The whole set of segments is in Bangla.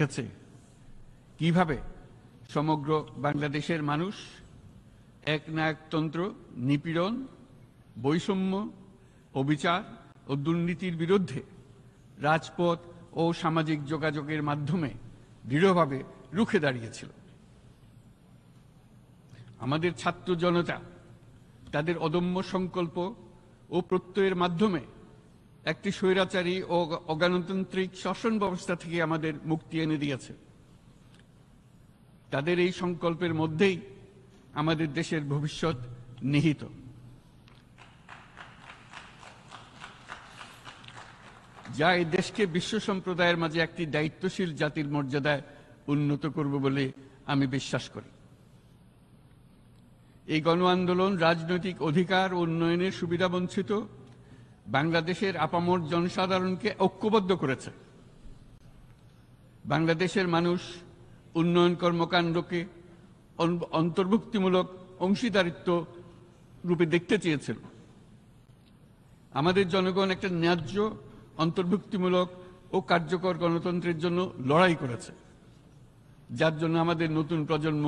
দেখেছে কিভাবে সমগ্র বাংলাদেশের মানুষ একনায়কতন্ত্র, নিপীড়ন, বৈষম্য, অবিচার ও দুর্নীতির বিরুদ্ধে রাজপথ ও সামাজিক যোগাযোগের মাধ্যমে দৃঢ়ভাবে রুখে দাঁড়িয়েছিল। আমাদের ছাত্র জনতা তাদের অদম্য সংকল্প ও প্রত্যয়ের মাধ্যমে একটি স্বৈরাচারী ও অগণতান্ত্রিক শাসন ব্যবস্থা থেকে আমাদের মুক্তি এনে দিয়েছে। তাদের এই সংকল্পের মধ্যেই আমাদের দেশের ভবিষ্যৎ নিহিত। যা এই দেশকে বিশ্ব সম্প্রদায়ের মাঝে একটি দায়িত্বশীল জাতির মর্যাদায় উন্নত করবে বলে আমি বিশ্বাস করি। এই গণ আন্দোলন রাজনৈতিক অধিকার ও উন্নয়নের সুবিধাবঞ্চিত বাংলাদেশের আপামর জনসাধারণকে ঐক্যবদ্ধ করেছে। বাংলাদেশের মানুষ উন্নয়ন কর্মকাণ্ডকে অন্তর্ভুক্তিমূলক অংশীদারিত্ব রূপে দেখতে চেয়েছিল। আমাদের জনগণ একটা ন্যায্য, অন্তর্ভুক্তিমূলক ও কার্যকর গণতন্ত্রের জন্য লড়াই করেছে, যার জন্য আমাদের নতুন প্রজন্ম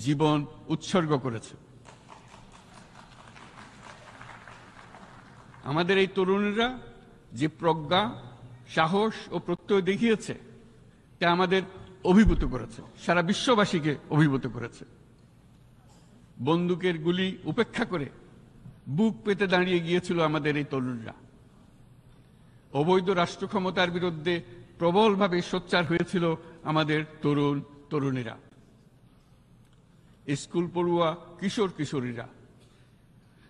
জীবন উৎসর্গ করেছে। আমাদের এই তরুণীরা যে প্রজ্ঞা, সাহস ও প্রত্যয় দেখিয়েছে তা আমাদের অভিভূত করেছে, সারা বিশ্ববাসীকে অভিভূত করেছে। বন্দুকের গুলি উপেক্ষা করে বুক পেতে দাঁড়িয়ে গিয়েছিল আমাদের এই তরুণরা। অবৈধ রাষ্ট্র ক্ষমতার বিরুদ্ধে প্রবলভাবে সোচ্চার হয়েছিল আমাদের তরুণ তরুণীরা। স্কুল পড়ুয়া কিশোর কিশোরীরা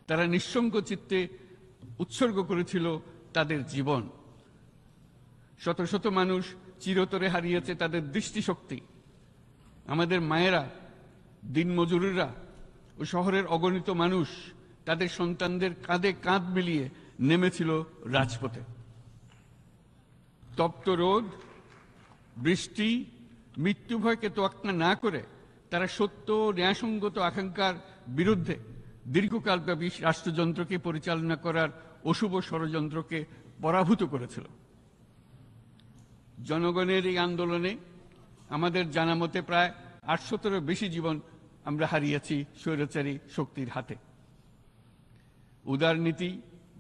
তারা নিঃসঙ্গ চিত্তে উৎসর্গ করেছিল তাদের জীবন। শত শত মানুষ চিরতরে হারিয়েছে তাদের দৃষ্টিশক্তি। আমাদের মায়েরা, দিনমজুরেরা ও শহরের অগণিত মানুষ তাদের সন্তানদের কাঁধে কাঁধ মিলিয়ে নেমেছিল রাজপথে। তপ্ত রোদ, বৃষ্টি, মৃত্যু ভয়কে তোয়াক্কা না করে তারা সত্য ও ন্যায়সঙ্গত আকাঙ্ক্ষার বিরুদ্ধে দীর্ঘকালব্যাপী রাষ্ট্রযন্ত্রকে পরিচালনা করার অশুভ ষড়যন্ত্রকে পরাভূত করেছিল। জনগণের এই আন্দোলনে আমাদের জানা মতে প্রায় 800-এরও বেশি জীবন আমরা হারিয়েছি স্বৈরাচারী শক্তির হাতে। উদারনীতি,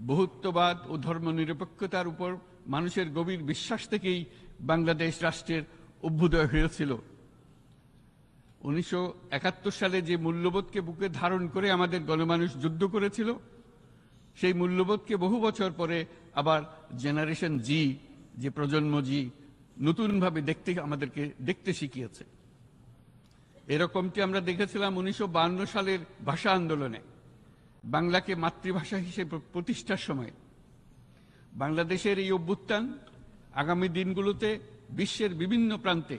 বহুত্ববাদ ও ধর্মনিরপেক্ষতার উপর মানুষের গভীর বিশ্বাস থেকেই বাংলাদেশ রাষ্ট্রের অভ্যুদয় হয়েছিল। 1971 সালে যে মূল্যবোধকে বুকে ধারণ করে আমাদের গণমানুষ যুদ্ধ করেছিল, সেই মূল্যবোধকে বহু বছর পরে আবার জেনারেশন জি, যে প্রজন্ম জি, নতুনভাবে আমাদেরকে দেখতে শিখিয়েছে। এরকমটি আমরা দেখেছিলাম 1952 সালের ভাষা আন্দোলনে, বাংলাকে মাতৃভাষা হিসেবে প্রতিষ্ঠার সময়। বাংলাদেশের এই অভ্যুত্থান আগামী দিনগুলোতে বিশ্বের বিভিন্ন প্রান্তে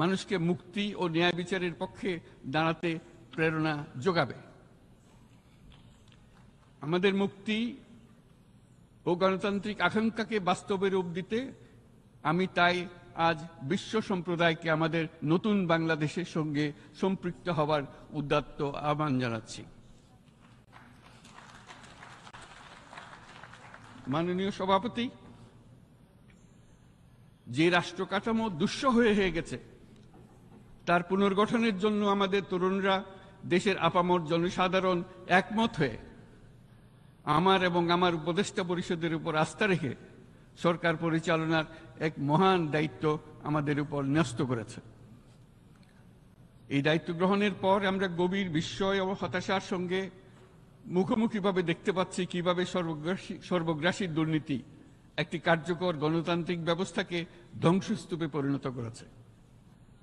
মানুষকে মুক্তি ও ন্যায় বিচারের পক্ষে দাঁড়াতে প্রেরণা যোগাবে। আমাদের মুক্তি ও গণতান্ত্রিক আকাঙ্ক্ষাকে বাস্তবে রূপ দিতে আমি তাই আজ বিশ্ব সম্প্রদায়কে আমাদের নতুন বাংলাদেশের সঙ্গে সম্পৃক্ত হওয়ার উদাত্ত আহ্বান জানাচ্ছি। মাননীয় সভাপতি, যে রাষ্ট্র কাঠামো দুঃসহ হয়ে গেছে তার পুনর্গঠনের জন্য আমাদের তরুণরা, দেশের আপামর জনসাধারণ একমত হয়ে আমার এবং আমার উপদেষ্টা পরিষদের উপর আস্থা রেখে সরকার পরিচালনার এক মহান দায়িত্ব আমাদের উপর ন্যস্ত করেছে। এই দায়িত্ব গ্রহণের পর আমরা গভীর বিস্ময় ও হতাশার সঙ্গে মুখোমুখিভাবে দেখতে পাচ্ছি কিভাবে সর্বগ্রাসী দুর্নীতি একটি কার্যকর গণতান্ত্রিক ব্যবস্থাকে ধ্বংসস্তূপে পরিণত করেছে,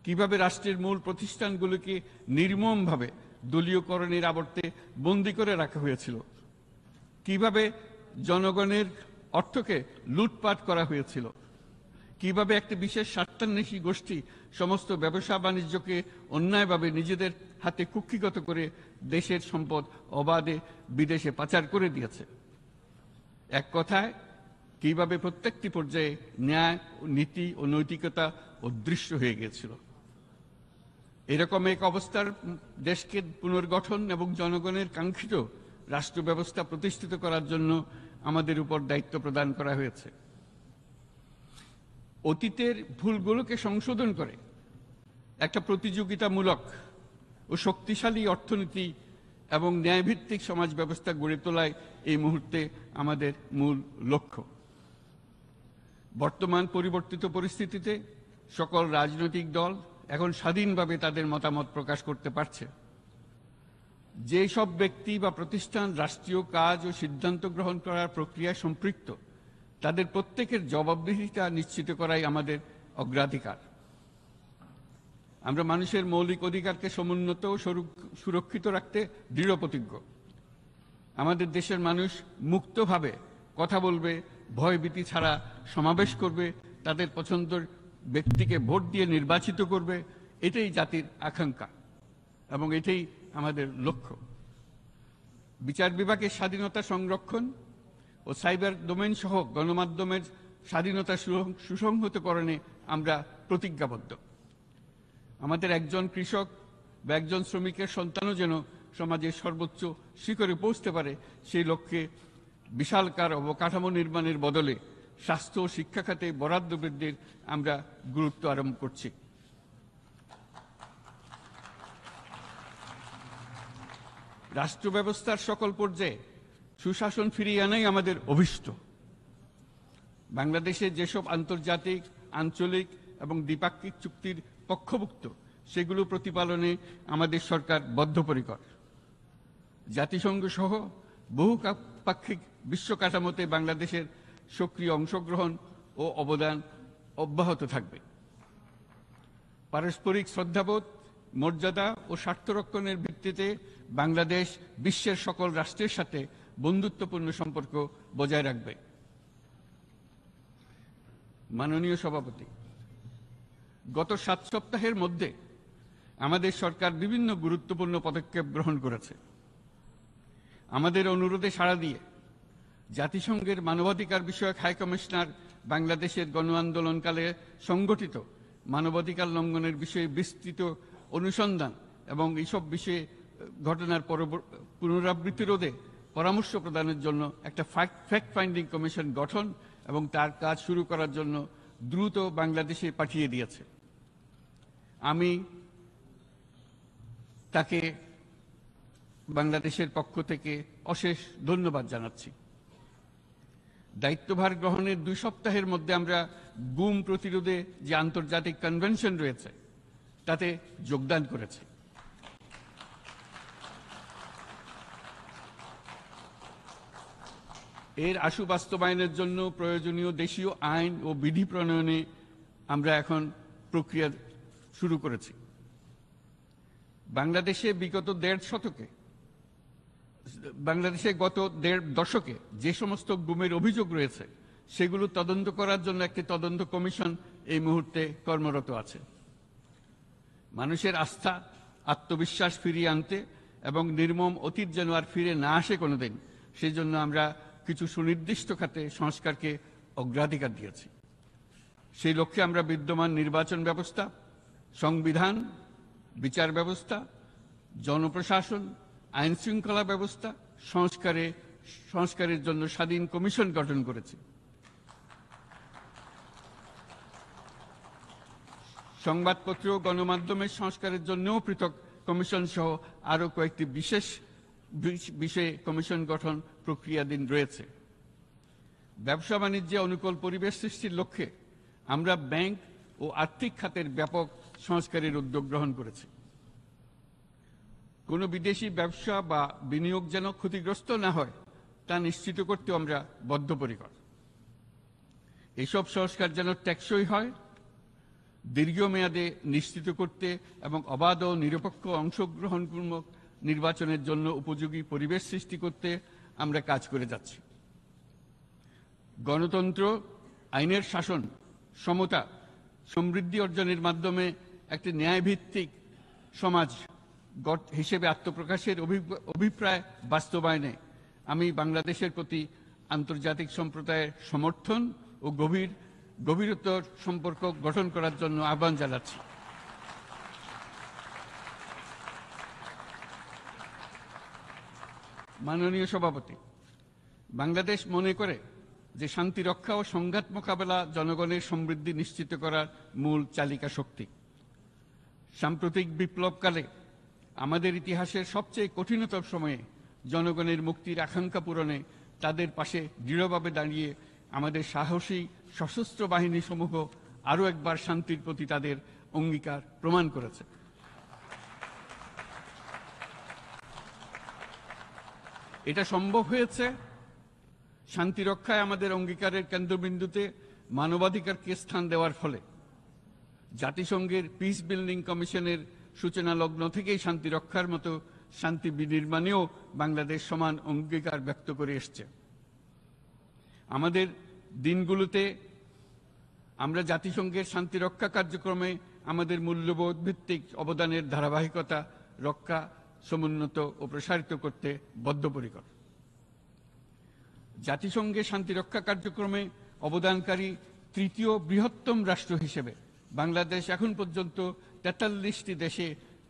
কিভাবে রাষ্ট্রের মূল প্রতিষ্ঠানগুলোকে নির্মমভাবে দলীয়করণের আবর্তে বন্দী করে রাখা হয়েছিল, কিভাবে জনগণের অর্থকে লুটপাট করা হয়েছিল, কিভাবে একটি বিশেষ স্বার্থান্বেষী গোষ্ঠী সমস্ত ব্যবসা বাণিজ্যকে অন্যায়ভাবে নিজেদের হাতে কুক্ষিগত করে দেশের সম্পদ অবাধে বিদেশে পাচার করে দিয়েছে। এক কথায়, কিভাবে প্রত্যেকটি পর্যায়ে ন্যায়, নীতি ও নৈতিকতা অদৃশ্য হয়ে গিয়েছিল। এরকম এক অবস্থার দেশকে পুনর্গঠন এবং জনগণের কাঙ্ক্ষিত রাষ্ট্র ব্যবস্থা প্রতিষ্ঠিত করার জন্য আমাদের উপর দায়িত্ব প্রদান করা হয়েছে। অতীতের ভুলগুলোকে সংশোধন করে একটা প্রতিযোগিতামূলক ও শক্তিশালী অর্থনীতি এবং ন্যায়ভিত্তিক সমাজ ব্যবস্থা গড়ে তোলায় এই মুহূর্তে আমাদের মূল লক্ষ্য। বর্তমান পরিবর্তিত পরিস্থিতিতে সকল রাজনৈতিক দল এখন স্বাধীনভাবে তাদের মতামত প্রকাশ করতে পারছে। যে সব ব্যক্তি বা প্রতিষ্ঠান রাষ্ট্রীয় কাজ ও সিদ্ধান্ত গ্রহণ করার প্রক্রিয়ায় সম্পৃক্ত, তাদের প্রত্যেকের জবাবদিহিতা নিশ্চিত করাই আমাদের অগ্রাধিকার। আমরা মানুষের মৌলিক অধিকারকে সমুন্নত ও সুরক্ষিত রাখতে দৃঢ় প্রতিজ্ঞ। আমাদের দেশের মানুষ মুক্তভাবে কথা বলবে, ভয়ভীতি ছাড়া সমাবেশ করবে, তাদের পছন্দের ব্যক্তিকে ভোট দিয়ে নির্বাচিত করবে, এটাই জাতির আকাঙ্ক্ষা এবং এটাই আমাদের লক্ষ্য। বিচার বিভাগের স্বাধীনতা সংরক্ষণ ও সাইবার ডোমেইন সহ গণমাধ্যমের স্বাধীনতা সুসংহতকরণে আমরা প্রতিজ্ঞাবদ্ধ। আমাদের একজন কৃষক বা একজন শ্রমিকের সন্তানও যেন সমাজের সর্বোচ্চ শিখরে পৌঁছতে পারে, সেই লক্ষ্যে বিশালকার অবকাঠামো নির্মাণের বদলে স্বাস্থ্য ও শিক্ষা খাতে বরাদ্দ বৃদ্ধির আমরা গুরুত্ব আরোপ করছি। রাষ্ট্র ব্যবস্থার সকল পর্যায়ে সুশাসন ফিরিয়ে আনাই আমাদের অভীষ্ট। বাংলাদেশে যেসব আন্তর্জাতিক, আঞ্চলিক এবং দ্বিপাক্ষিক চুক্তির পক্ষভুক্ত, সেগুলো প্রতিপালনে আমাদের সরকার বদ্ধপরিকর। জাতিসংঘ সহ বহুপাক্ষিক বিশ্ব কাঠামোতে বাংলাদেশের সক্রিয় অংশগ্রহণ ও অবদান অব্যাহত থাকবে। পারস্পরিক শ্রদ্ধাবোধ, মর্যাদা ও স্বার্থরক্ষণের ভিত্তিতে বাংলাদেশ বিশ্বের সকল রাষ্ট্রের সাথে বন্ধুত্বপূর্ণ সম্পর্ক বজায় রাখবে। মাননীয় সভাপতি, গত 7 সপ্তাহের মধ্যে আমাদের সরকার বিভিন্ন গুরুত্বপূর্ণ পদক্ষেপ গ্রহণ করেছে। আমাদের অনুরোধে সাড়া দিয়ে জাতিসংঘের মানবাধিকার বিষয়ক হাই কমিশনার বাংলাদেশের গণ আন্দোলনকালে সংগঠিত মানবাধিকার লঙ্ঘনের বিষয়ে বিস্তৃত অনুসন্ধান এবং এইসব বিষয়ে ঘটনার পুনরাবৃত্তি রোধে পরামর্শ প্রদানের জন্য একটা ফ্যাক্ট ফাইন্ডিং কমিশন গঠন এবং তার কাজ শুরু করার জন্য দ্রুত বাংলাদেশে পাঠিয়ে দিয়েছে। আমি তাকে বাংলাদেশের পক্ষ থেকে অশেষ ধন্যবাদ জানাচ্ছি। দায়িত্বভার গ্রহণের 2 সপ্তাহের মধ্যে আমরা গুম প্রতিরোধে যে আন্তর্জাতিক কনভেনশন রয়েছে তাতে যোগদান করেছি। এর আশু বাস্তবায়নের জন্য প্রয়োজনীয় দেশীয় আইন ও বিধি প্রণয়নে আমরা এখন প্রক্রিয়া শুরু করেছি। বাংলাদেশে গত 1.5 দশকে যে সমস্ত গুমের অভিযোগ রয়েছে সেগুলো তদন্ত করার জন্য একটি তদন্ত কমিশন এই মুহূর্তে কর্মরত আছে। মানুষের আস্থা, আত্মবিশ্বাস ফিরিয়ে আনতে এবং নির্মম অতীত যেন আর ফিরে না আসে কোনোদিন, সেই জন্য আমরা কিছু সুনির্দিষ্ট খাতে সংস্কারকে অগ্রাধিকার দিয়েছি। সেই লক্ষ্যে আমরা বিদ্যমান নির্বাচন ব্যবস্থা, সংবিধান, বিচার ব্যবস্থা, জনপ্রশাসন, আইন শৃঙ্খলা ব্যবস্থা সংস্কারের জন্য স্বাধীন কমিশন গঠন করেছি। সংবাদপত্র ও গণমাধ্যমের সংস্কারের জন্যও পৃথক কমিশন সহ আরও কয়েকটি বিশেষ বিষয়ে কমিশন গঠন প্রক্রিয়াধীন রয়েছে। ব্যবসা বাণিজ্যে অনুকূল পরিবেশ সৃষ্টির লক্ষ্যে আমরা ব্যাংক ও আর্থিক খাতের ব্যাপক সংস্কারের উদ্যোগ গ্রহণ করেছি। কোনো বিদেশি ব্যবসা বা বিনিয়োগ যেন ক্ষতিগ্রস্ত না হয় তা নিশ্চিত করতে আমরা বদ্ধপরিকর। এসব সংস্কার যেন টেকসই হয়, দীর্ঘমেয়াদে নিশ্চিত করতে এবং অবাধ ও নিরপেক্ষ অংশগ্রহণমূলক নির্বাচনের জন্য উপযোগী পরিবেশ সৃষ্টি করতে আমরা কাজ করে যাচ্ছি। গণতন্ত্র, আইনের শাসন, সমতা, সমৃদ্ধি অর্জনের মাধ্যমে একটি ন্যায়ভিত্তিক সমাজ হিসেবে আত্মপ্রকাশের অভিপ্রায় বাস্তবায়নে আমি বাংলাদেশের প্রতি আন্তর্জাতিক সম্প্রদায়ের সমর্থন ও গভীরতর সম্পর্ক গঠন করার জন্য আহ্বান জানাচ্ছি। মাননীয় সভাপতি, বাংলাদেশ মনে করে যে শান্তি রক্ষা ও সংঘাত মোকাবেলা জনগণের সমৃদ্ধি নিশ্চিত করার মূল চালিকা শক্তি। সাম্প্রতিক বিপ্লবকালে আমাদের ইতিহাসের সবচেয়ে কঠিনতম সময়ে জনগণের মুক্তির আকাঙ্ক্ষা পূরণে তাদের পাশে দৃঢ়ভাবে দাঁড়িয়ে আমাদের সাহসী সশস্ত্র বাহিনী সমূহ আরও একবার শান্তির প্রতি তাদের অঙ্গীকার প্রমাণ করেছে। এটা সম্ভব হয়েছে শান্তি রক্ষায় আমাদের অঙ্গীকারের কেন্দ্রবিন্দুতে মানবাধিকারকে স্থান দেওয়ার ফলে। জাতিসংঘের পিস বিল্ডিং কমিশনের সূচনা লগ্ন থেকেই শান্তি রক্ষার মতো শান্তি বিনির্মাণেও বাংলাদেশ সমান অঙ্গীকার ব্যক্ত করে এসছে। আমাদের দিনগুলোতে আমরা জাতিসংঘের শান্তি রক্ষা কার্যক্রমে আমাদের মূল্যবোধ ভিত্তিক অবদানের ধারাবাহিকতা রক্ষা, সমুন্নত ও প্রসারিত করতে বদ্ধপরিকর। জাতিসংঘের শান্তি রক্ষা কার্যক্রমে অবদানকারী তৃতীয় বৃহত্তম রাষ্ট্র হিসেবে বাংলাদেশ এখন পর্যন্ত ৪৩টি দেশে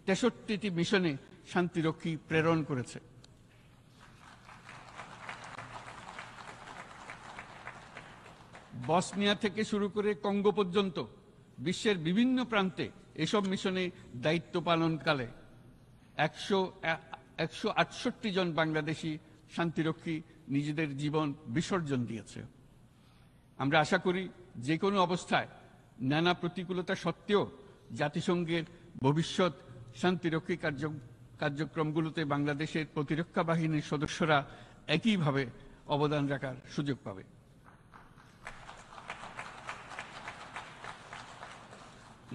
৬৩টি মিশনে শান্তিরক্ষী প্রেরণ করেছে। বসনিয়া থেকে শুরু করে কঙ্গো পর্যন্ত বিশ্বের বিভিন্ন প্রান্তে এসব মিশনে দায়িত্ব পালনকালে ১৬৮ জন বাংলাদেশি শান্তিরক্ষী নিজেদের জীবন বিসর্জন দিয়েছে। আমরা আশা করি যে কোনো অবস্থায় নানা প্রতিকূলতা সত্ত্বেও জাতিসংঘের ভবিষ্যৎ শান্তিরক্ষী কার্যক্রমগুলোতে বাংলাদেশের প্রতিরক্ষা বাহিনীর সদস্যরা একইভাবে অবদান রাখার সুযোগ পাবে।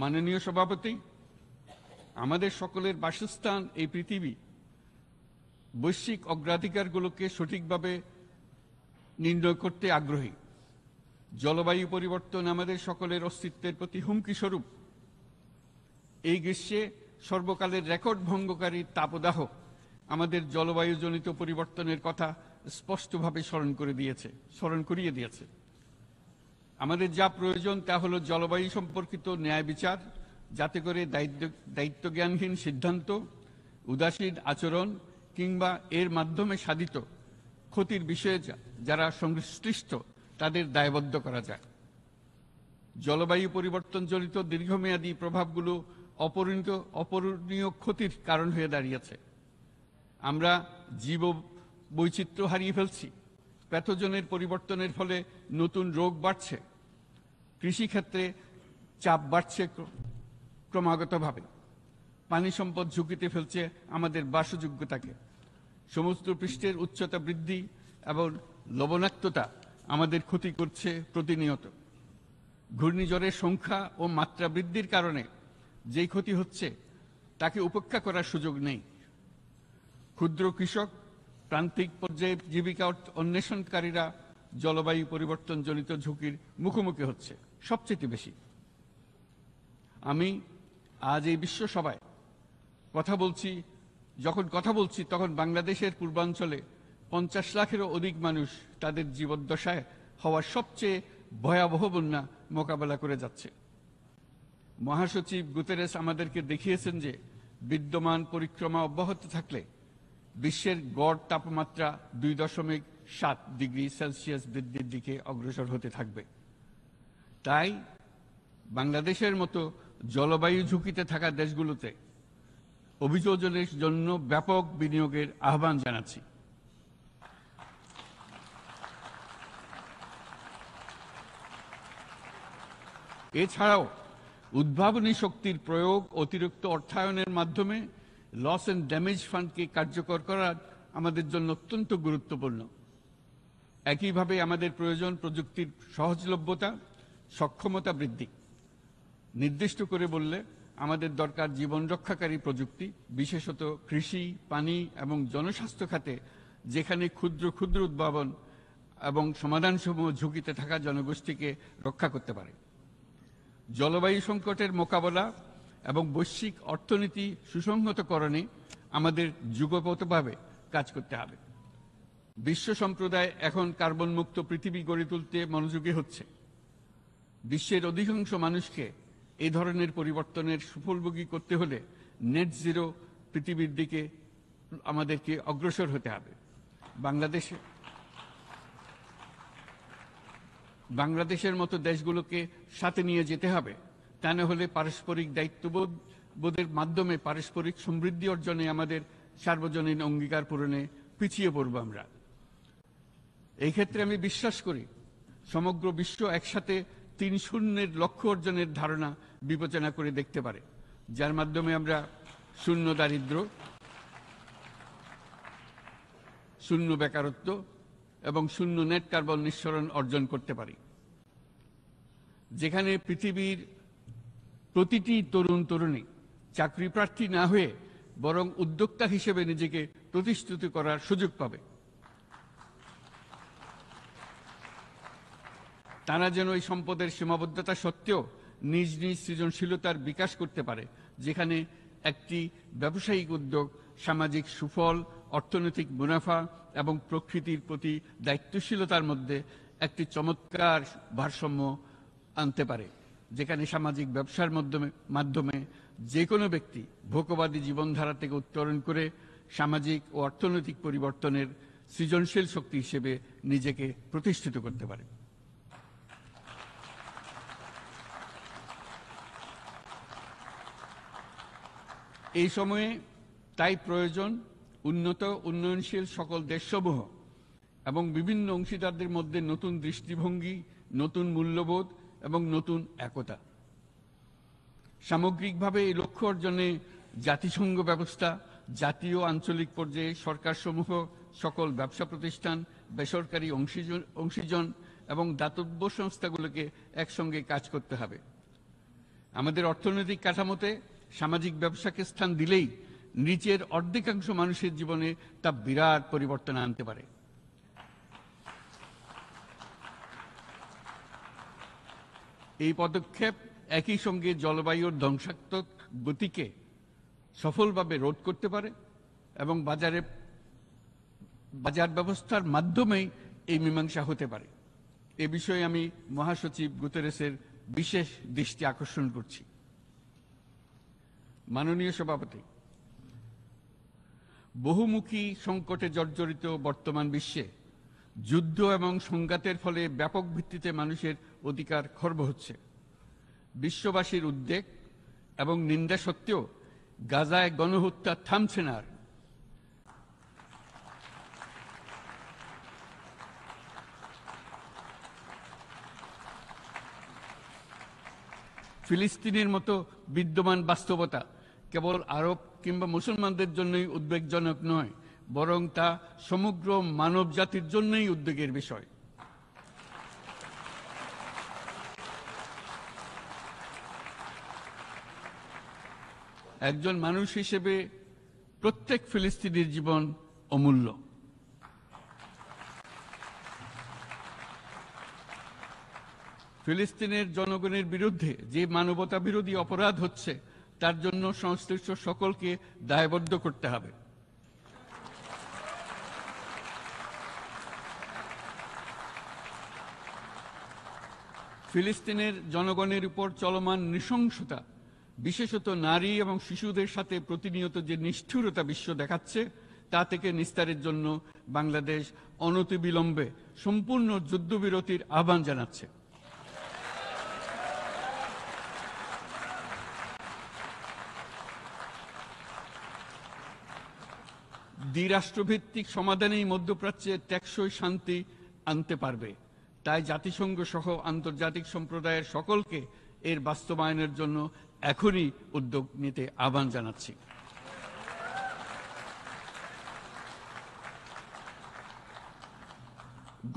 মাননীয় সভাপতি, আমাদের সকলের বাসস্থান এই পৃথিবী বৈশ্বিক অগ্রাধিকারগুলোকে সঠিকভাবে নির্ণয় করতে আগ্রহী। জলবায়ু পরিবর্তন আমাদের সকলের অস্তিত্বের প্রতি হুমকি স্বরূপ। এই গ্রীষ্মে সর্বকালের রেকর্ড ভঙ্গকারী তাপদাহ আমাদের জলবায়ুজনিত পরিবর্তনের কথা স্পষ্টভাবে স্মরণ করিয়ে দিয়েছে। আমাদের যা প্রয়োজন তা হলো জলবায়ু সম্পর্কিত ন্যায় বিচার, যাতে করে দায়িত্বজ্ঞানহীন সিদ্ধান্ত, উদাসীন আচরণ কিংবা এর মাধ্যমে সাধিত ক্ষতির বিষয়ে যারা সংশ্লিষ্ট তাদের দায়বদ্ধ করা যায়। জলবায়ু পরিবর্তনজনিত দীর্ঘমেয়াদী প্রভাবগুলো অপূরণীয় ক্ষতির কারণ হয়ে দাঁড়িয়েছে। আমরা জীব বৈচিত্র্য হারিয়ে ফেলছি, প্যাথোজেনের পরিবর্তনের ফলে নতুন রোগ বাড়ছে, কৃষিক্ষেত্রে চাপ বাড়ছে ক্রমাগতভাবে, পানি সম্পদ ঝুঁকিতে ফেলছে আমাদের বাসযোগ্যতাকে, সমুদ্র পৃষ্ঠের উচ্চতা বৃদ্ধি এবং লবণাক্ততা আমাদের ক্ষতি করছে প্রতিনিয়ত। ঘূর্ণিঝড়ের সংখ্যা ও মাত্রা বৃদ্ধির কারণে যেই ক্ষতি হচ্ছে তাকে উপেক্ষা করার সুযোগ নেই। ক্ষুদ্র কৃষক, প্রান্তিক পর্যায়ে জীবিকা অন্বেষণকারীরা জলবায়ু পরিবর্তনজনিত ঝুঁকির মুখোমুখি হচ্ছে সবচেয়ে বেশি। আমি আজ এই বিশ্ব সভায় যখন কথা বলছি তখন বাংলাদেশের পূর্বাঞ্চলে ৫০ লাখেরও অধিক মানুষ তাদের জীবদ্দশায় হওয়া সবচেয়ে ভয়াবহ বন্যা মোকাবেলা করে যাচ্ছে। মহাসচিব গুতেরেস আমাদেরকে দেখিয়েছেন যে বিদ্যমান পরিক্রমা অব্যাহত থাকলে বিশ্বের গড় তাপমাত্রা ২.৭ ডিগ্রি সেলসিয়াস বৃদ্ধির দিকে অগ্রসর হতে থাকবে। তাই বাংলাদেশের মতো জলবায়ু ঝুঁকিতে থাকা দেশগুলোতে অভিযোজনের জন্য ব্যাপক বিনিয়োগের আহ্বান জানাচ্ছি। এছাড়াও উদ্ভাবনী শক্তির প্রয়োগ, অতিরিক্ত অর্থায়নের মাধ্যমে লস অ্যান্ড ড্যামেজ ফান্ডকে কার্যকর করা আমাদের জন্য অত্যন্ত গুরুত্বপূর্ণ। একইভাবে আমাদের প্রয়োজন প্রযুক্তির সহজলভ্যতা, সক্ষমতা বৃদ্ধি। নির্দিষ্ট করে বললে আমাদের দরকার জীবন রক্ষাকারী প্রযুক্তি, বিশেষত কৃষি, পানি এবং জনস্বাস্থ্য খাতে, যেখানে ক্ষুদ্র ক্ষুদ্র উদ্ভাবন এবং সমাধানসমূহ ঝুঁকিতে থাকা জনগোষ্ঠীকে রক্ষা করতে পারে। জলবায়ু সংকটের মোকাবেলা এবং বৈশ্বিক অর্থনীতি সুসংহতকরণে আমাদের যুগপৎভাবে কাজ করতে হবে। বিশ্ব সম্প্রদায় এখন কার্বন মুক্ত পৃথিবী গড়ে তুলতে মনোযোগী হচ্ছে। বিশ্বের অধিকাংশ মানুষকে এই ধরনের পরিবর্তনের সুফলভোগী করতে হলে নেট জিরো পৃথিবীর দিকে আমাদেরকে অগ্রসর হতে হবে। বাংলাদেশের মতো দেশগুলোকে সাথে নিয়ে যেতে হবে। তা না হলে পারস্পরিক দায়িত্ববোধের মাধ্যমে পারস্পরিক সমৃদ্ধি অর্জনে আমাদের সার্বজনীন অঙ্গীকার পূরণে পিছিয়ে পড়ব আমরা। এই ক্ষেত্রে আমি বিশ্বাস করি সমগ্র বিশ্ব একসাথে ৩-০ লক্ষ্য অর্জনের ধারণা বিবেচনা করে দেখতে পারে, যার মাধ্যমে আমরা শূন্য দারিদ্র্য, শূন্য বেকারত্ব এবং শূন্য নেট কার্বন নিঃসরণ অর্জন করতে পারি। যেখানে পৃথিবীর প্রতিটি তরুণ তরুণী চাকরি প্রার্থী না হয়ে বরং উদ্যোক্তা হিসেবে নিজেকে প্রতিষ্ঠিত করার সুযোগ পাবে। তারা যেন এই সম্পদের সীমাবদ্ধতা সত্ত্বেও নিজ নিজ সৃজনশীলতার বিকাশ করতে পারে, যেখানে একটি ব্যবসায়িক উদ্যোগ সামাজিক সুফল, অর্থনৈতিক মুনাফা এবং প্রকৃতির প্রতি দায়িত্বশীলতার মধ্যে একটি চমৎকার ভারসাম্য আনতে পারে, যেখানে সামাজিক ব্যবসার মাধ্যমে যে কোনো ব্যক্তি ভোগবাদী জীবনধারা থেকে উত্তরণ করে সামাজিক ও অর্থনৈতিক পরিবর্তনের সৃজনশীল শক্তি হিসেবে নিজেকে প্রতিষ্ঠিত করতে পারে। এই সময়ে তাই প্রয়োজন উন্নত উন্নয়নশীল সকল দেশসমূহ এবং বিভিন্ন অংশীদারদের মধ্যে নতুন দৃষ্টিভঙ্গি, নতুন মূল্যবোধ এবং নতুন একতা। সামগ্রিকভাবে এই লক্ষ্য অর্জনে জাতিসংঘ ব্যবস্থা, জাতীয় আঞ্চলিক পর্যায়ে সরকারসমূহ, সকল ব্যবসা প্রতিষ্ঠান, বেসরকারি অংশীজন এবং দাতব্য সংস্থাগুলোকে একসঙ্গে কাজ করতে হবে। আমাদের অর্থনৈতিক কাঠামোতে সামাজিক ব্যবসাকে স্থান দিলেই নিচের অর্ধেকাংশ মানুষের জীবনে তা বিরাট পরিবর্তন আনতে পারে। এই পদক্ষেপ একই সঙ্গে জলবায়ুর ধ্বংসাত্মক গতিকে সফলভাবে রোধ করতে পারে এবং বাজার ব্যবস্থার মাধ্যমেই এই মীমাংসা হতে পারে। এ বিষয়ে আমি মহাসচিব গুতেরেসের বিশেষ দৃষ্টি আকর্ষণ করছি। মাননীয় সভাপতি, বহুমুখী সংকটে জর্জরিত বর্তমান বিশ্বে যুদ্ধ এবং সংঘাতের ফলে ব্যাপক ভিত্তিতে মানুষের অধিকার খর্ব হচ্ছে। বিশ্ববাসীর উদ্বেগ এবং নিন্দা সত্ত্বেও গাজায় গণহত্যা থামছে না। ফিলিস্তিনের মতো বিদ্যমান বাস্তবতা কেবল আরব কিংবা মুসলমানদের জন্যই উদ্বেগজনক নয়, বরং তা সমগ্র মানব জাতির জন্যই উদ্বেগের বিষয়। একজন মানুষ হিসেবে প্রত্যেক ফিলিস্তিনির জীবন অমূল্য। ফিলিস্তিনের জনগণের বিরুদ্ধে যে মানবতা বিরোধী অপরাধ হচ্ছে তার জন্য সংশ্লিষ্ট সকলকে দায়বদ্ধ করতে হবে। ফিলিস্তিনের জনগণের উপর চলমান নৃশংসতা, বিশেষত নারী এবং শিশুদের সাথে প্রতিনিয়ত যে নিষ্ঠুরতা বিশ্ব দেখাচ্ছে, তা থেকে নিস্তারের জন্য বাংলাদেশ অনতিবিলম্বে সম্পূর্ণ যুদ্ধবিরতির আহ্বান জানাচ্ছে। দ্বিরাষ্ট্রভিত্তিক সমাধানেই মধ্যপ্রাচ্যে টেকসই শান্তি আনতে পারবে। তাই জাতিসংঘ সহ আন্তর্জাতিক সম্প্রদায়ের সকলকে এর বাস্তবায়নের জন্য এখনই উদ্যোগ নিতে আহ্বান জানাচ্ছি।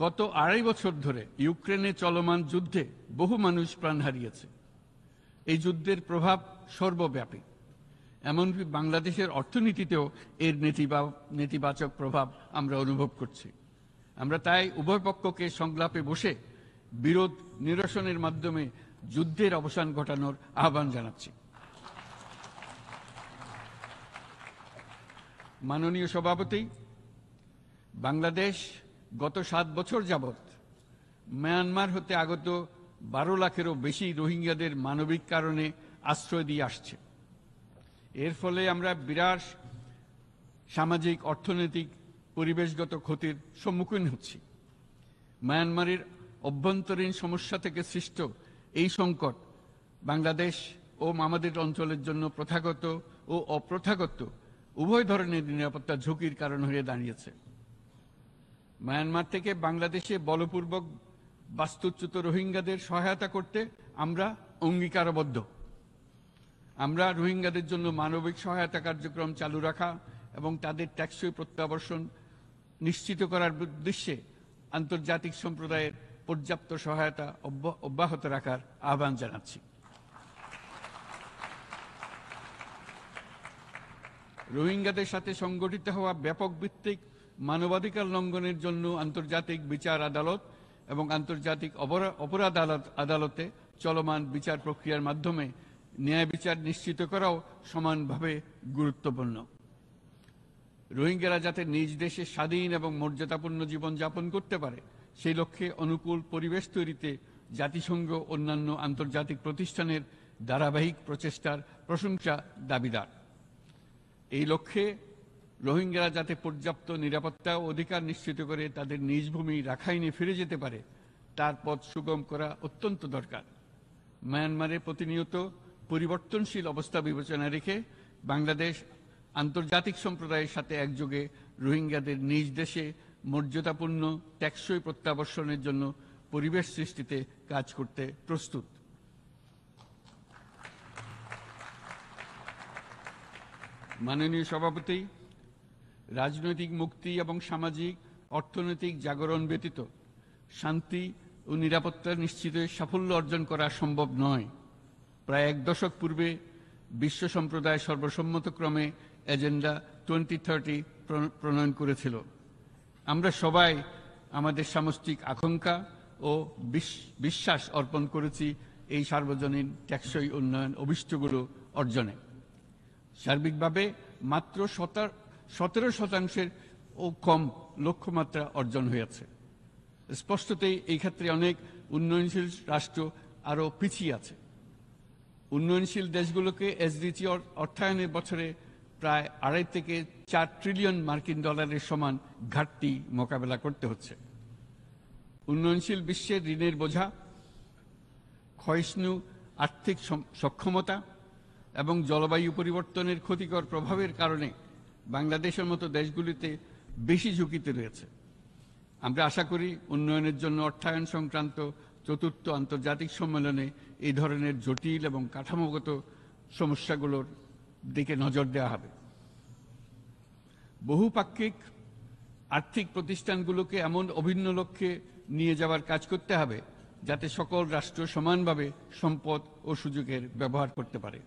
গত ২.৫ বছর ধরে ইউক্রেনে চলমান যুদ্ধে বহু মানুষ প্রাণ হারিয়েছে। এই যুদ্ধের প্রভাব সর্বব্যাপী, এমনকি বাংলাদেশের অর্থনীতিতেও এর নেতিবাচক প্রভাব আমরা অনুভব করছি। আমরা তাই উভয় পক্ষকে সংলাপে বসে বিরোধ নিরসনের মাধ্যমে যুদ্ধের অবসান ঘটানোর আহ্বান জানাচ্ছি। মাননীয় সভাপতি, বাংলাদেশ গত ৭ বছর যাবৎ মায়ানমার হতে আগত ১২ লাখেরও বেশি রোহিঙ্গাদের মানবিক কারণে আশ্রয় দিয়ে আসছে। এর ফলে আমরা বিরাট সামাজিক, অর্থনৈতিক, পরিবেশগত ক্ষতির সম্মুখীন হচ্ছি। মায়ানমারের অভ্যন্তরীণ সমস্যা থেকে সৃষ্ট এই সংকট বাংলাদেশ ও আমাদের অঞ্চলের জন্য প্রথাগত ও অপ্রথাগত উভয় ধরনের নিরাপত্তা ঝুঁকির কারণ হয়ে দাঁড়িয়েছে। মায়ানমার থেকে বাংলাদেশে বলপূর্বক বাস্তুচ্যুত রোহিঙ্গাদের সহায়তা করতে আমরা অঙ্গীকারবদ্ধ। আমরা রোহিঙ্গাদের জন্য মানবিক সহায়তা কার্যক্রম চালু রাখা এবং তাদের টেকসই প্রত্যাবর্তন নিশ্চিত করার উদ্দেশ্যে আন্তর্জাতিক সম্প্রদায়ের পর্যাপ্ত সহায়তা অব্যাহত রাখার আহ্বান জানাচ্ছি। রোহিঙ্গাদের সাথে সংগঠিত হওয়া ব্যাপক ভিত্তিক মানবাধিকার লঙ্ঘনের জন্য আন্তর্জাতিক বিচার আদালত এবং আন্তর্জাতিক অপরাধ আদালতে চলমান বিচার প্রক্রিয়ার মাধ্যমে ন্যায় বিচার নিশ্চিত করাও সমানভাবে গুরুত্বপূর্ণ। রোহিঙ্গারা যাতে নিজ দেশে স্বাধীন এবং মর্যাদাপূর্ণ জীবনযাপন করতে পারে সেই লক্ষ্যে অনুকূল পরিবেশ তৈরিতে জাতিসংঘ অন্যান্য আন্তর্জাতিক প্রতিষ্ঠানের ধারাবাহিক প্রচেষ্টার প্রশংসা দাবিদার। এই লক্ষ্যে রোহিঙ্গারা যাতে পর্যাপ্ত নিরাপত্তা ও অধিকার নিশ্চিত করে তাদের নিজ ভূমি রাখাইনে ফিরে যেতে পারে তার পথ সুগম করা অত্যন্ত দরকার। মায়ানমারে প্রতিনিয়ত পরিবর্তনশীল অবস্থা বিবেচনা রেখে বাংলাদেশ আন্তর্জাতিক সম্প্রদায়ের সাথে একযোগে রোহিঙ্গাদের নিজ দেশে মর্যাদাপূর্ণ টেকসই প্রত্যাবর্তনের জন্য পরিবেশ সৃষ্টিতে কাজ করতে প্রস্তুত। মাননীয় সভাপতি, রাজনৈতিক মুক্তি এবং সামাজিক অর্থনৈতিক জাগরণ ব্যতীত শান্তি ও নিরাপত্তা নিশ্চিতে সাফল্য অর্জন করা সম্ভব নয়। প্রায় এক দশক পূর্বে বিশ্ব সম্প্রদায় সর্বসম্মতক্রমে এজেন্ডা 2030 প্রণয়ন করেছিল। আমরা সবাই আমাদের সামষ্টিক আকাঙ্ক্ষা ও বিশ্বাস অর্পণ করেছি এই সার্বজনীন টেকসই উন্নয়ন অভিষ্টগুলো অর্জনে। সার্বিকভাবে মাত্র 17% ও কম লক্ষ্যমাত্রা অর্জন হয়েছে। স্পষ্টতই এই ক্ষেত্রে অনেক উন্নয়নশীল রাষ্ট্র আরও পিছিয়ে আছে। উন্নয়নশীল দেশগুলোকে এসডিজি অর্থায়নের বছরে প্রায় 2.5 থেকে 4 ট্রিলিয়ন মার্কিন ডলারের সমান ঘাটতি মোকাবেলা করতে হচ্ছে। উন্নয়নশীল বিশ্বের ঋণের বোঝা, ক্ষয়িষ্ণু আর্থিক সক্ষমতা এবং জলবায়ু পরিবর্তনের ক্ষতিকর প্রভাবের কারণে বাংলাদেশের মতো দেশগুলিতে বেশি ঝুঁকিতে রয়েছে। আমরা আশা করি উন্নয়নের জন্য অর্থায়ন সংক্রান্ত চতুর্থ আন্তর্জাতিক সম্মেলনে এই ধরনের জটিল এবং কাঠামোগত সমস্যাগুলোর দিকে নজর দেওয়া হবে। বহুপাক্ষিক আর্থিক প্রতিষ্ঠানগুলোকে এমন অভিন্ন লক্ষ্যে নিয়ে যাওয়ার কাজ করতে হবে যাতে সকল রাষ্ট্র সমানভাবে সম্পদ ও সুযোগের ব্যবহার করতে পারে।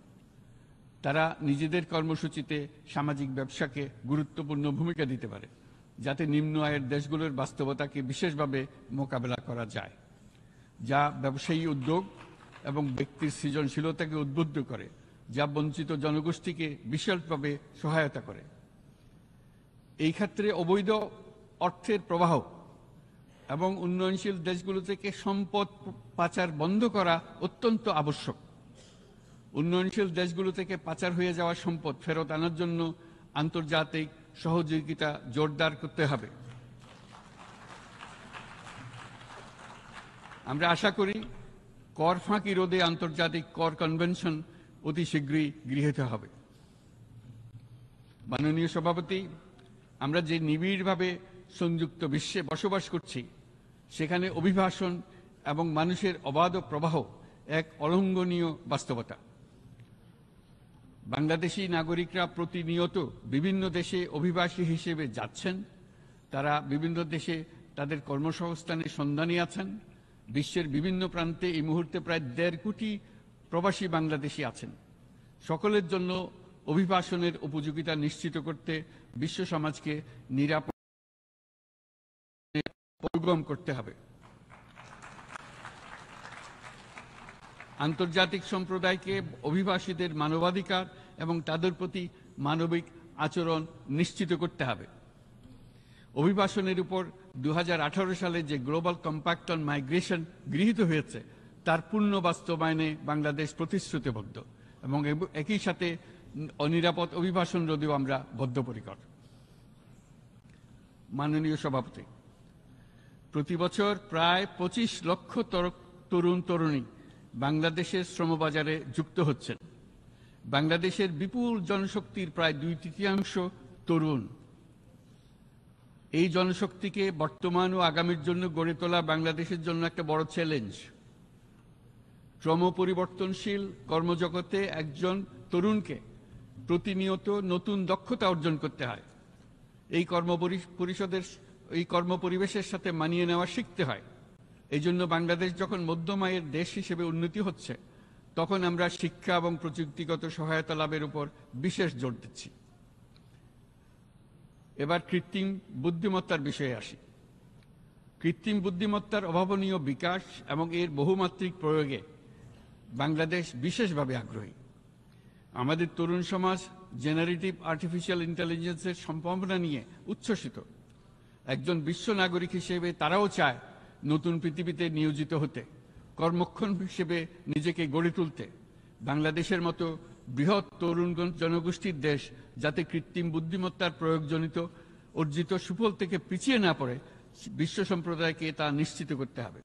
তারা নিজেদের কর্মসূচিতে সামাজিক ব্যবসাকে গুরুত্বপূর্ণ ভূমিকা দিতে পারে যাতে নিম্ন আয়ের দেশগুলোর বাস্তবতাকে বিশেষভাবে মোকাবেলা করা যায়, যা ব্যবসায়ী উদ্যোগ এবং ব্যক্তির সৃজনশীলতাকে উদ্বুদ্ধ করে, যা বঞ্চিত জনগোষ্ঠীকে বিশালভাবে সহায়তা করে। এই ক্ষেত্রে অবৈধ অর্থের প্রবাহ এবং উন্নয়নশীল দেশগুলো থেকে সম্পদ পাচার বন্ধ করা অত্যন্ত আবশ্যক। উন্নয়নশীল দেশগুলো থেকে পাচার হয়ে যাওয়া সম্পদ ফেরত আনার জন্য আন্তর্জাতিক সহযোগিতা জোরদার করতে হবে। আমরা আশা করি কর ফাঁকি রোধে আন্তর্জাতিক কর কনভেনশন অতি শীঘ্রই গৃহীত হবে। মাননীয় সভাপতি, আমরা যে নিবিড়ভাবে সংযুক্ত বিশ্বে বসবাস করছি সেখানে অভিবাসন এবং মানুষের অবাধ প্রবাহ এক অলঙ্ঘনীয় বাস্তবতা। বাংলাদেশি নাগরিকরা প্রতিনিয়ত বিভিন্ন দেশে অভিবাসী হিসেবে যাচ্ছেন। তারা বিভিন্ন দেশে তাদের কর্মসংস্থানের সন্ধানে আছেন। বিশ্বের বিভিন্ন প্রান্তে এই মুহূর্তে প্রায় 1.5 কোটি প্রবাসী বাংলাদেশি আছেন। সকলের জন্য অভিবাসনের উপযোগিতা নিশ্চিত করতে বিশ্ব সমাজকে নিরাপদ করতে হবে। আন্তর্জাতিক সম্প্রদায়কে অভিবাসীদের মানবাধিকার এবং তাদের প্রতি মানবিক আচরণ নিশ্চিত করতে হবে। অভিবাসনের উপর 2018 সালে যে গ্লোবাল কম্প্যাক্ট অন মাইগ্রেশন গৃহীত হয়েছে তার পূর্ণ বাস্তবায়নে বাংলাদেশ প্রতিশ্রুতিবদ্ধ এবং একই সাথে অনিরাপদ অভিবাসন রোধেও আমরা বদ্ধপরিকর। মাননীয় সভাপতি, প্রতি বছর প্রায় 25 লক্ষ তরুণ তরুণী বাংলাদেশের শ্রমবাজারে যুক্ত হচ্ছেন। বাংলাদেশের বিপুল জনশক্তির প্রায় 2/3 তরুণ। এই জনশক্তিকে বর্তমান ও আগামীর জন্য গড়ে তোলা বাংলাদেশের জন্য একটা বড় চ্যালেঞ্জ। ক্রমপরিবর্তনশীল কর্মজগতে একজন তরুণকে প্রতিনিয়ত নতুন দক্ষতা অর্জন করতে হয়। এই কর্মপরিবেশের সাথে মানিয়ে নেওয়া শিখতে হয়। এই জন্য বাংলাদেশ যখন মধ্যম আয়ের দেশ হিসেবে উন্নতি হচ্ছে, তখন আমরা শিক্ষা এবং প্রযুক্তিগত সহায়তা লাভের উপর বিশেষ জোর দিচ্ছি। এবার কৃত্রিম বুদ্ধিমত্তার বিষয়ে আসি। কৃত্রিম বুদ্ধিমত্তার অভাবনীয় বিকাশ এবং এর বহুমাত্রিক প্রয়োগে বাংলাদেশ বিশেষভাবে আগ্রহী। আমাদের তরুণ সমাজ জেনারেটিভ আর্টিফিশিয়াল ইন্টেলিজেন্সের সম্ভাবনা নিয়ে উচ্ছ্বসিত। একজন বিশ্ব নাগরিক হিসেবে তারাও চায় নতুন পৃথিবীতে নিয়োজিত হতে, কর্মক্ষম হিসেবে নিজেকে গড়ে তুলতে। বাংলাদেশের মতো বৃহৎ তরুণ জনগোষ্ঠীর দেশ যাতে কৃত্রিম বুদ্ধিমত্তার প্রয়োগজনিত অর্জিত সুফল থেকে পিছিয়ে না পড়ে, বিশ্ব সম্প্রদায়কে তা নিশ্চিত করতে হবে।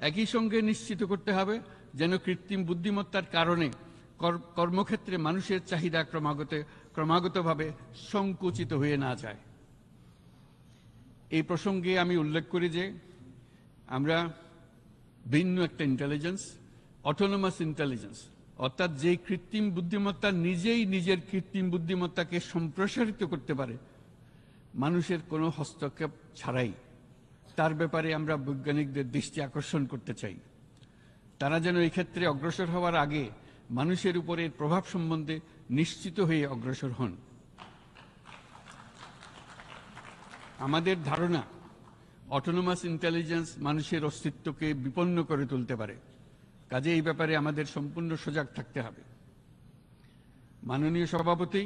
একই সঙ্গে নিশ্চিত করতে হবে যেন কৃত্রিম বুদ্ধিমত্তার কারণে কর্মক্ষেত্রে মানুষের চাহিদা ক্রমাগতভাবে সংকুচিত হয়ে না যায়। এই প্রসঙ্গে আমি উল্লেখ করি যে আমরা ভিন্ন একটা ইন্টেলিজেন্স, অটোনোমাস ইন্টেলিজেন্স, অর্থাৎ যে কৃত্রিম বুদ্ধিমত্তা নিজেই নিজের কৃত্রিম বুদ্ধিমত্তাকে সম্প্রসারিত করতে পারে মানুষের কোনো হস্তক্ষেপ ছাড়াই, তার ব্যাপারে আমরা বৈজ্ঞানিকদের দৃষ্টি আকর্ষণ করতে চাই। তারা যেন এই ক্ষেত্রে অগ্রসর হওয়ার আগে মানুষের উপরের প্রভাব সম্বন্ধে নিশ্চিত হয়ে অগ্রসর হন। আমাদের ধারণা অটোনোমাস ইন্টেলিজেন্স মানুষের অস্তিত্বকে বিপন্ন করে তুলতে পারে, কাজে এই ব্যাপারে আমাদের সম্পূর্ণ সজাগ থাকতে হবে। মাননীয় সভাপতি,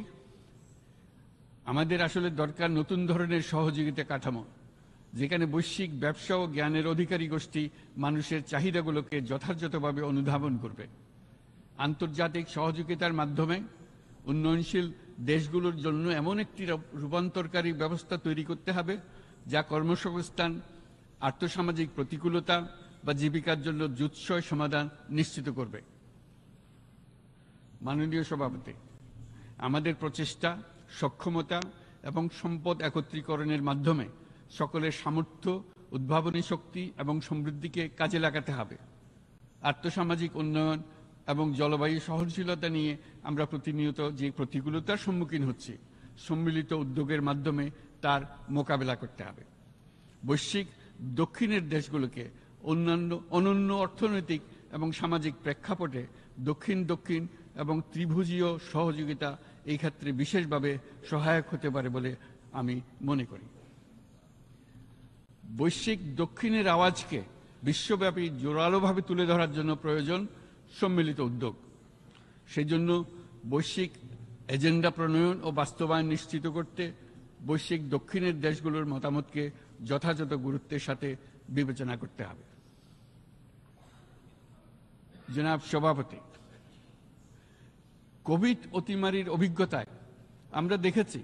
আমাদের আসলে দরকার নতুন ধরনের সহযোগিতা কাঠামো, যেখানে বৈশ্বিক ব্যবসা ও জ্ঞানের অধিকারী গোষ্ঠী মানুষের চাহিদাগুলোকে যথাযথভাবে অনুধাবন করবে। আন্তর্জাতিক সহযোগিতার মাধ্যমে উন্নয়নশীল দেশগুলোর জন্য এমন একটি রূপান্তরকারী ব্যবস্থা তৈরি করতে হবে যা কর্মসংস্থান, আর্থসামাজিক প্রতিকূলতা বা জীবিকার জন্য যুৎসয় সমাধান নিশ্চিত করবে। মাননীয় সভাপতি, আমাদের প্রচেষ্টা, সক্ষমতা এবং সম্পদ একত্রীকরণের মাধ্যমে সকলের সামর্থ্য, উদ্ভাবনী শক্তি এবং সমৃদ্ধিকে কাজে লাগাতে হবে। আর্থসামাজিক উন্নয়ন এবং জলবায়ু সহনশীলতা নিয়ে আমরা প্রতিনিয়ত যে প্রতিকূলতার সম্মুখীন হচ্ছি, সম্মিলিত উদ্যোগের মাধ্যমে তার মোকাবেলা করতে হবে। বৈশ্বিক দক্ষিণের দেশগুলোকে অনন্য অর্থনৈতিক এবং সামাজিক প্রেক্ষাপটে দক্ষিণ দক্ষিণ এবং ত্রিভুজীয় সহযোগিতা এই ক্ষেত্রে বিশেষভাবে সহায়ক হতে পারে বলে আমি মনে করি। বৈশ্বিক দক্ষিণের আওয়াজকে বিশ্বব্যাপী জোরালোভাবে তুলে ধরার জন্য প্রয়োজন সম্মিলিত উদ্যোগ। সেই জন্য বৈশ্বিক এজেন্ডা প্রণয়ন ও বাস্তবায়ন নিশ্চিত করতে বৈশ্বিক দক্ষিণের দেশগুলোর মতামতকে যথাযথ গুরুত্বের সাথে বিবেচনা করতে হবে। জনাব সভাপতি, কোভিড অতিমারির অভিজ্ঞতায় আমরা দেখেছি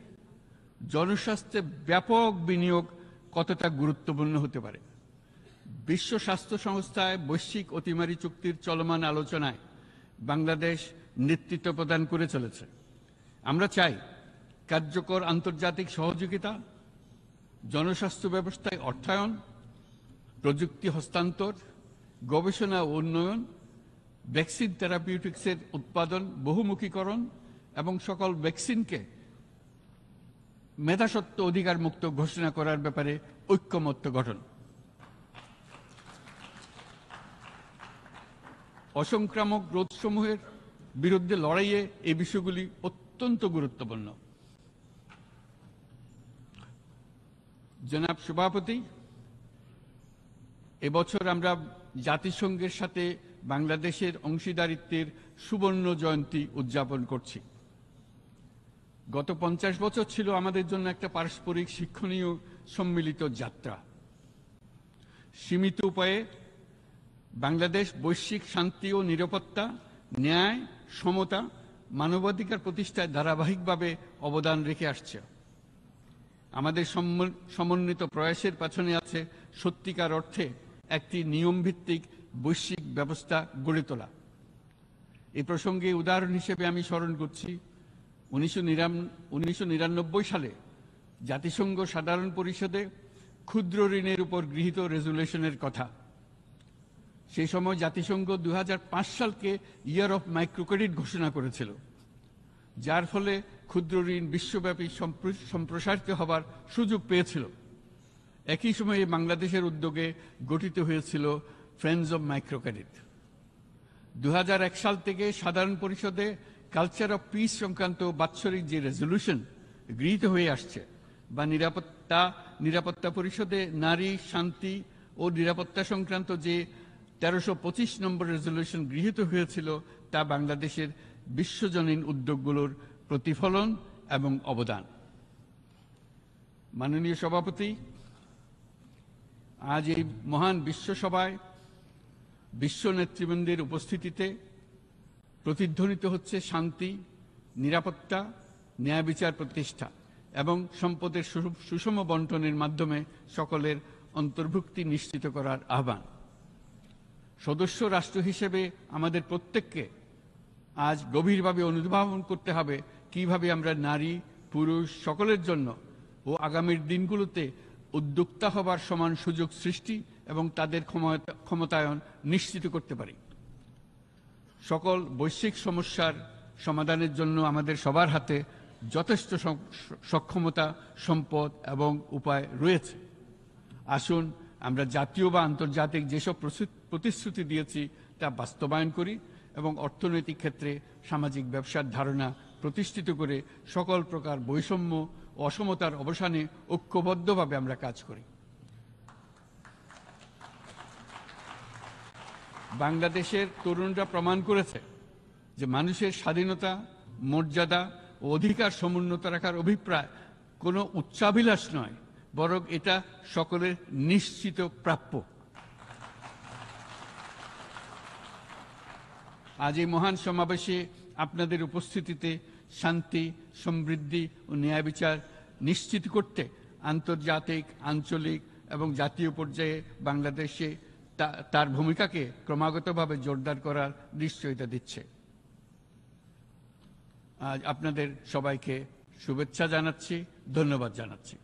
জনস্বাস্থ্যে ব্যাপক বিনিয়োগ কতটা গুরুত্বপূর্ণ হতে পারে। বিশ্ব স্বাস্থ্য সংস্থায় বৈশ্বিক অতিমারি চুক্তির চলমান আলোচনায় বাংলাদেশ নেতৃত্ব প্রদান করে চলেছে। আমরা চাই কার্যকর আন্তর্জাতিক সহযোগিতা, জনস্বাস্থ্য ব্যবস্থায় অর্থায়ন, প্রযুক্তি হস্তান্তর, গবেষণা ও উন্নয়ন, ভ্যাকসিন থেরাপিউটিক্সের উৎপাদন, বহুমুখীকরণ এবং সকল ভ্যাকসিনকে মেধাস্বত্ব অধিকার মুক্ত ঘোষণা করার ব্যাপারে ঐক্যমত্য গঠন। অসংক্রামক রোগসমূহের বিরুদ্ধে লড়াইয়ে এই বিষয়গুলি অত্যন্ত গুরুত্বপূর্ণ। জনাব সভাপতি, এবছর আমরা জাতিসংঘের সাথে বাংলাদেশের অংশীদারিত্বের সুবর্ণ জয়ন্তী উদযাপন করছি। গত 50 বছর ছিল আমাদের জন্য একটা পারস্পরিক শিক্ষণীয় সম্মিলিত যাত্রা। সীমিত উপায়ে বাংলাদেশ বৈশ্বিক শান্তি ও নিরাপত্তা, ন্যায়, সমতা, মানবাধিকার প্রতিষ্ঠায় ধারাবাহিকভাবে অবদান রেখে আসছে। আমাদের সমন্বিত প্রয়াসের পেছনে আছে সত্যিকার অর্থে একটি নিয়মভিত্তিক বৈশ্বিক ব্যবস্থা গড়ে তোলা। এই প্রসঙ্গে উদাহরণ হিসেবে আমি স্মরণ করছি 1999 সালে জাতিসংঘ সাধারণ পরিষদে ক্ষুদ্র ঋণের উপর গৃহীত রেজুলেশনের কথা। সেই সময় জাতিসংঘ 2005 সালকে ইয়ার অফ মাইক্রোক্রেডিট ঘোষণা করেছিল, যার ফলে ক্ষুদ্র ঋণ বিশ্বব্যাপী সম্প্রসারিত হবার সুযোগ পেয়েছিল। একই সময়ে বাংলাদেশের উদ্যোগে গঠিত হয়েছিল ফ্রেন্ডস অব মাইক্রোক্রেডিট। 2001 সাল থেকে সাধারণ পরিষদে কালচার অফ পিস সংক্রান্ত বাৎসরিক যে রেজলিউশন গৃহীত হয়ে আসছে, বা নিরাপত্তা পরিষদে নারী, শান্তি ও নিরাপত্তা সংক্রান্ত যে 1325 নম্বর রেজলিউশন গৃহীত হয়েছিল, তা বাংলাদেশের বিশ্বজনীন উদ্যোগগুলোর প্রতিফলন এবং অবদান। মাননীয় সভাপতি, আজ এই মহান বিশ্বসভায় বিশ্ব নেতৃবৃন্দের উপস্থিতিতে প্রতিধ্বনিত হচ্ছে শান্তি, নিরাপত্তা, ন্যায় বিচার প্রতিষ্ঠা এবং সম্পদের সুষম বন্টনের মাধ্যমে সকলের অন্তর্ভুক্তি নিশ্চিত করার আহ্বান। সদস্য রাষ্ট্র হিসেবে আমাদের প্রত্যেককে আজ গভীরভাবে অনুধাবন করতে হবে কিভাবে আমরা নারী, পুরুষ সকলের জন্য ও আগামীর দিনগুলোতে উদ্যোক্তা হবার সমান সুযোগ সৃষ্টি এবং তাদের ক্ষমতায়ন নিশ্চিত করতে পারি। সকল বৈশ্বিক সমস্যার সমাধানের জন্য আমাদের সবার হাতে যথেষ্ট সক্ষমতা, সম্পদ এবং উপায় রয়েছে। আসুন আমরা জাতীয় বা আন্তর্জাতিক যেসব প্রতিশ্রুতি দিয়েছি তা বাস্তবায়ন করি এবং অর্থনৈতিক ক্ষেত্রে সামাজিক ব্যবসার ধারণা প্রতিষ্ঠিত করে সকল প্রকার বৈষম্য ও অসমতার অবসানে ঐক্যবদ্ধভাবে আমরা কাজ করি। বাংলাদেশের তরুণরা প্রমাণ করেছে যে মানুষের স্বাধীনতা, মর্যাদা ও অধিকার সমুন্নত রাখার অভিপ্রায় কোনো উচ্চাভিলাষ নয়, বরং এটা সকলের নিশ্চিত প্রাপ্য। আজ এই মহান সমাবেশে আপনাদের উপস্থিতিতে শান্তি, সমৃদ্ধি ও ন্যায় বিচার নিশ্চিত করতে আন্তর্জাতিক, আঞ্চলিক এবং জাতীয় পর্যায়ে বাংলাদেশে তার ভূমিকাকে ক্রমাগতভাবে জোরদার করার নিশ্চয়তা দিচ্ছে। আজ আপনাদের সবাইকে শুভেচ্ছা জানাচ্ছি, ধন্যবাদ জানাচ্ছি।